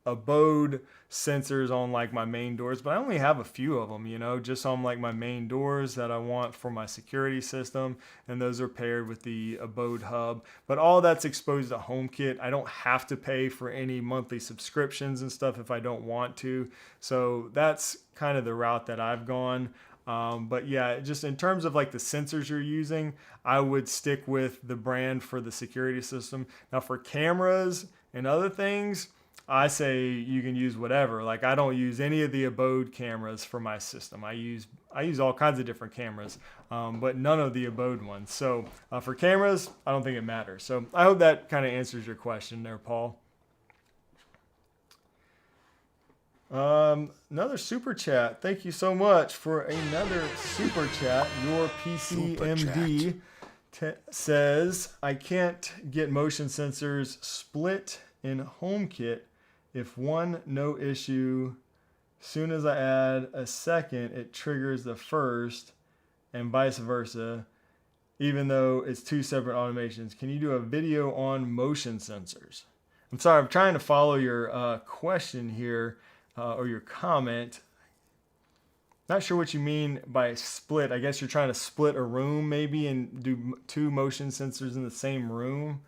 Abode sensors on like my main doors, but I only have a few of them, just on like my main doors that I want for my security system, and those are paired with the Abode hub. But all that's exposed to HomeKit. I don't have to pay for any monthly subscriptions and stuff if I don't want to. So that's kind of the route that I've gone. But yeah, just in terms of like the sensors you're using, I would stick with the brand for the security system. Now for cameras and other things, I say you can use whatever. Like I don't use any of the Abode cameras for my system. I use all kinds of different cameras, but none of the Abode ones. So for cameras, I don't think it matters. So I hope that kind of answers your question there, Paul. Another super chat. Thank you so much for another super chat. Your PCMD says, I can't get motion sensors split in HomeKit. If one, no issue. Soon as I add a second, it triggers the first, and vice versa, even though it's two separate automations. Can you do a video on motion sensors? I'm sorry, I'm trying to follow your question here, or your comment. Not sure what you mean by split. I guess you're trying to split a room maybe and do two motion sensors in the same room.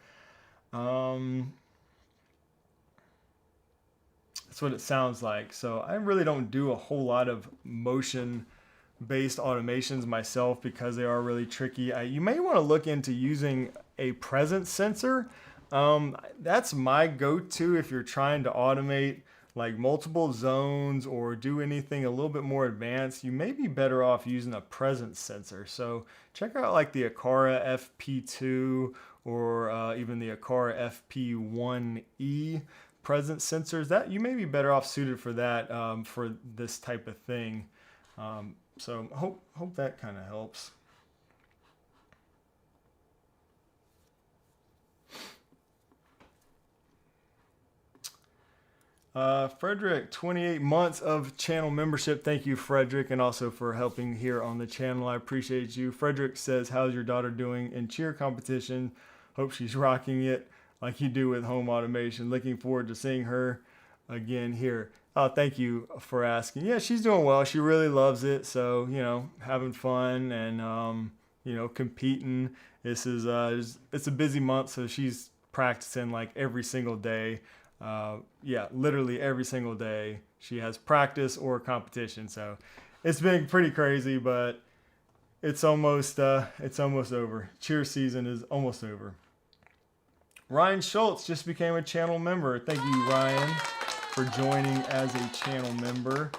That's what it sounds like. So I really don't do a whole lot of motion-based automations myself because they are really tricky. You may want to look into using a presence sensor. That's my go-to if you're trying to automate like multiple zones or do anything a little bit more advanced. You may be better off using a presence sensor. So check out like the Aqara FP2 or even the Aqara FP1E presence sensors. That you may be better off suited for that, for this type of thing. So hope that kind of helps. Frederick, 28 months of channel membership. Thank you, Frederick, and also for helping here on the channel. I appreciate you. Frederick says, how's your daughter doing in cheer competition? Hope she's rocking it like you do with home automation. Looking forward to seeing her again here. Oh, thank you for asking. Yeah, she's doing well. She really loves it. So, having fun and, competing. This is, it's a busy month. So she's practicing like every single day. Literally every single day she has practice or competition. So it's been pretty crazy, but it's almost over. Cheer season is almost over. Ryan Schultz just became a channel member. Thank you, Ryan, for joining as a channel member.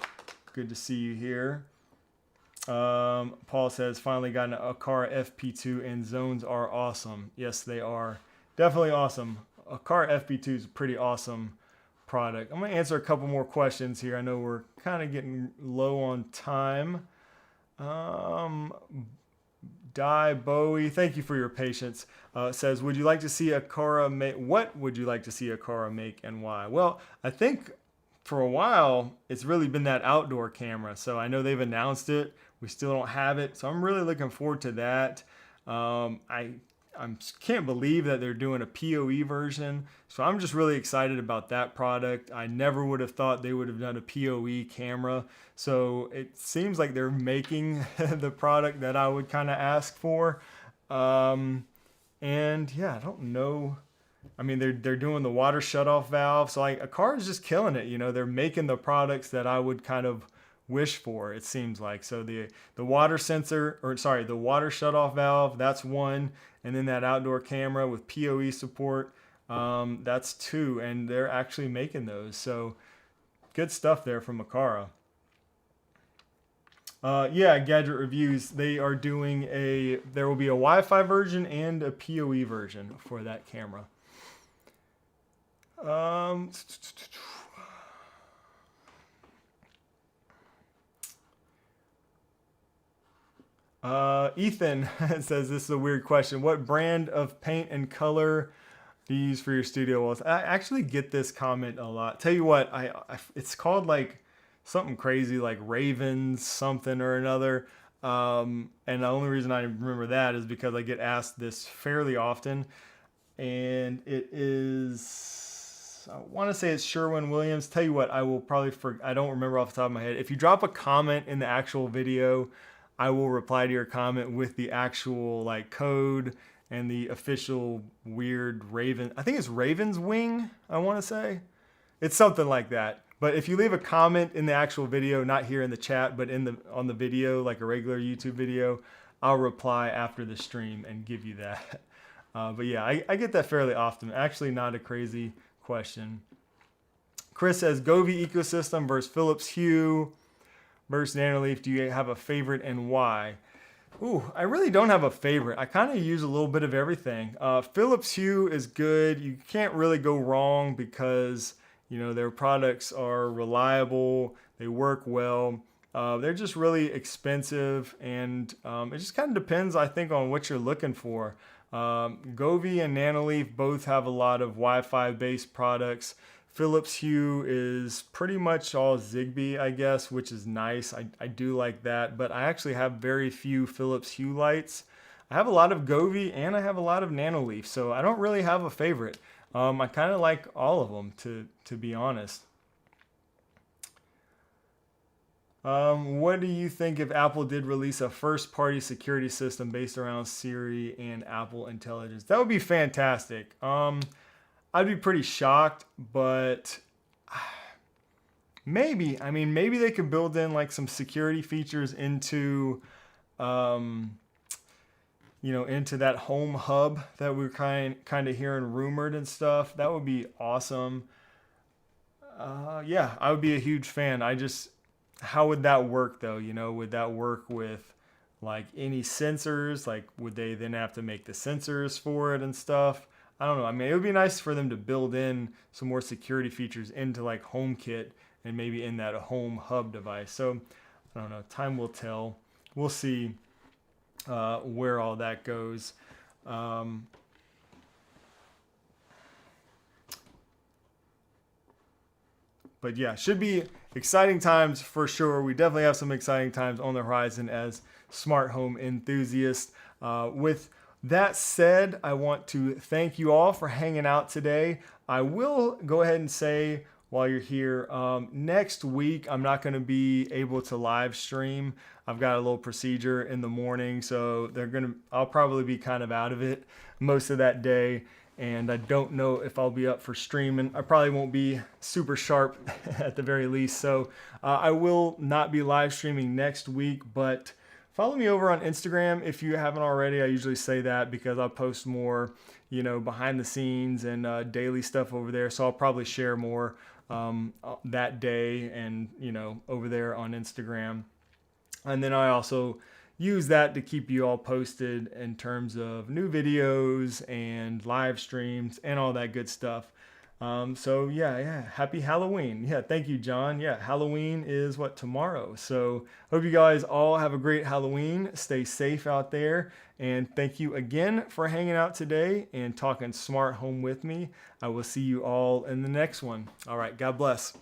Good to see you here. Paul says, finally got an Aqara FP2 and zones are awesome. Yes, they are. Definitely awesome. Aqara FP2 is a pretty awesome product. I'm going to answer a couple more questions here. I know we're kind of getting low on time. Die Bowie, thank you for your patience. Says, would you like to see Aqara make? What would you like to see Aqara make and why? Well, I think for a while it's really been that outdoor camera. So I know they've announced it. We still don't have it. So I'm really looking forward to that. I can't believe that they're doing a PoE version. So I'm just really excited about that product. I never would have thought they would have done a PoE camera. So it seems like they're making the product that I would kind of ask for. And yeah, I don't know. I mean, they're doing the water shutoff valve. So like Aqara is just killing it. You know, they're making the products that I would kind of wish for, it seems like. So the water sensor, or sorry, the water shutoff valve, that's one. And then that outdoor camera with PoE support, that's two. And they're actually making those. So good stuff there from Aqara. Yeah, Gadget Reviews, they are doing there will be a Wi-Fi version and a PoE version for that camera. Ethan says, this is a weird question. What brand of paint and color do you use for your studio walls? I actually get this comment a lot. Tell you what, it's called like something crazy like Ravens something or another. And the only reason I remember that is because I get asked this fairly often. And it is, I want to say it's Sherwin-Williams. Tell you what, I will probably I don't remember off the top of my head. If you drop a comment in the actual video, I will reply to your comment with the actual like code and the official weird Raven. I think it's Raven's Wing, I want to say. It's something like that. But if you leave a comment in the actual video, not here in the chat, but on the video, like a regular YouTube video, I'll reply after the stream and give you that. But yeah, I get that fairly often. Actually, not a crazy question. Chris says, Govee ecosystem versus Philips Hue versus Nanoleaf. Do you have a favorite and why? Ooh, I really don't have a favorite. I kind of use a little bit of everything. Philips Hue is good. You can't really go wrong because, you know, their products are reliable. They work well. They're just really expensive, and it just kind of depends, I think, on what you're looking for. Govee and Nanoleaf both have a lot of Wi-Fi based products. Philips Hue is pretty much all Zigbee, I guess, which is nice. I do like that, but I actually have very few Philips Hue lights. I have a lot of Govee and I have a lot of Nanoleaf, so I don't really have a favorite. I kind of like all of them, to be honest. What do you think if Apple did release a first-party security system based around Siri and Apple Intelligence? That would be fantastic. I'd be pretty shocked, but maybe. I mean, maybe they could build in like some security features into, you know, into that home hub that we're kind of hearing rumored and stuff. That would be awesome. Yeah, I would be a huge fan. How would that work though? You know, would that work with like any sensors? Like, would they then have to make the sensors for it and stuff? I don't know. I mean, it would be nice for them to build in some more security features into like HomeKit and maybe in that home hub device. So I don't know. Time will tell. We'll see where all that goes. But yeah, should be exciting times for sure. We definitely have some exciting times on the horizon as smart home enthusiasts. With that said, I want to thank you all for hanging out today. I will go ahead and say while you're here, next week I'm not going to be able to live stream. I've got a little procedure in the morning, so I'll probably be kind of out of it most of that day. And I don't know if I'll be up for streaming. I probably won't be super sharp at the very least. So I will not be live streaming next week, but follow me over on Instagram if you haven't already. I usually say that because I'll post more, you know, behind the scenes and daily stuff over there. So I'll probably share more that day and, you know, over there on Instagram. And then I also use that to keep you all posted in terms of new videos and live streams and all that good stuff. So yeah, happy Halloween. Yeah, thank you, John. Yeah, Halloween is tomorrow. So hope you guys all have a great Halloween. Stay safe out there. And thank you again for hanging out today and talking smart home with me. I will see you all in the next one. All right, God bless.